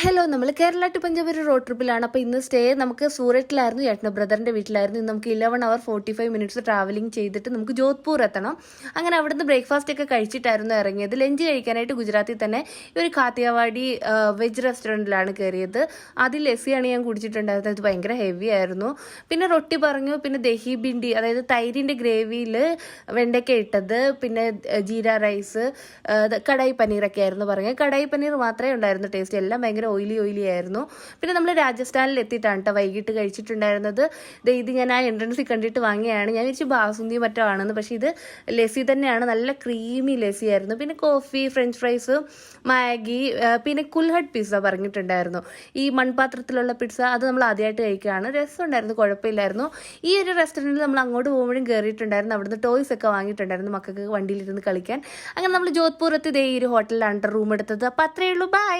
Hello, നമ്മൾ Kerala to Punjab ഒരു road ട്രിപ്പിലാണ്. അപ്പോൾ ഇന്ന് സ്റ്റേ നമുക്ക് സൂററ്റിലായിരുന്നു, ചേട്ടൻ്റെ ബ്രദറിൻ്റെ വീട്ടിലായിരുന്നു. ഇന്ന് നമുക്ക് 11 hour 45 minutes ട്രാവലിംഗ് ചെയ്തിട്ട് നമുക്ക് ജോധ്പൂർ എത്തണം. അങ്ങനെ അവിടുന്ന് ബ്രേക്ക്ഫാസ്റ്റ് ഒക്കെ കഴിച്ചിട്ടായിരുന്നു ഇറങ്ങിയത്. ലഞ്ച് കഴിക്കാനായിട്ട് ഗുജറാത്തിൽ തന്നെ ഈ ഒരു കാത്തിയവാടി വെജ് റെസ്റ്റോറൻറ്റിലാണ് കയറിയത്. അതിൽ ലസ്സിയാണ് ഞാൻ കുടിച്ചിട്ടുണ്ടായിരുന്നത്. അത് ഭയങ്കര ഹെവി ആയിരുന്നു. പിന്നെ റൊട്ടി പറഞ്ഞു, പിന്നെ ദഹി ബിണ്ടി, അതായത് തൈരിൻ്റെ ഗ്രേവിയിൽ വെണ്ടയ്ക്ക ഇട്ടത്, പിന്നെ ജീര റൈസ്, കടായി പനീറൊക്കെ ആയിരുന്നു പറഞ്ഞത്. കടായി പനീർ മാത്രമേ ഉണ്ടായിരുന്നു ടേസ്റ്റ്, എല്ലാം ഭയങ്കര ഓയിലി ആയിരുന്നു. പിന്നെ നമ്മൾ രാജസ്ഥാനിൽ എത്തിയിട്ടാണ് കേട്ടോ വൈകിട്ട് കഴിച്ചിട്ടുണ്ടായിരുന്നത്. ഇത് ഞാൻ ആ എൻട്രൻസിൽ കണ്ടിട്ട് വാങ്ങിയാണ്. ഞാൻ വിചാരിച്ചു ബാസുന്തി മറ്റോ ആണെന്ന്, പക്ഷേ ഇത് ലസ്സി തന്നെയാണ്. നല്ല ക്രീമി ലസ്സി ആയിരുന്നു. പിന്നെ കോഫി, ഫ്രഞ്ച് ഫ്രൈസ്, മാഗി, പിന്നെ കുൽഹട്ട് പിസ്സ പറഞ്ഞിട്ടുണ്ടായിരുന്നു. ഈ മൺപാത്രത്തിലുള്ള പിസ്സ, അത് നമ്മൾ ആദ്യമായിട്ട് കഴിക്കുകയാണ്. രസമുണ്ടായിരുന്നു, കുഴപ്പമില്ലായിരുന്നു. ഈ ഒരു റെസ്റ്റോറൻറ്റിൽ നമ്മൾ അങ്ങോട്ട് പോകുമ്പോഴും കയറിയിട്ടുണ്ടായിരുന്നു. അവിടുന്ന് ടോയ്സ് ഒക്കെ വാങ്ങിയിട്ടുണ്ടായിരുന്നു മക്കൾക്ക് വണ്ടിയിലിരുന്ന് കളിക്കാൻ. അങ്ങനെ നമ്മൾ ജോധ്പൂർ എത്തി ഈ ഒരു ഹോട്ടലിലാണ് റൂം എടുത്തത്. അപ്പോൾ അത്രയേ ഉള്ളൂ, ബൈ.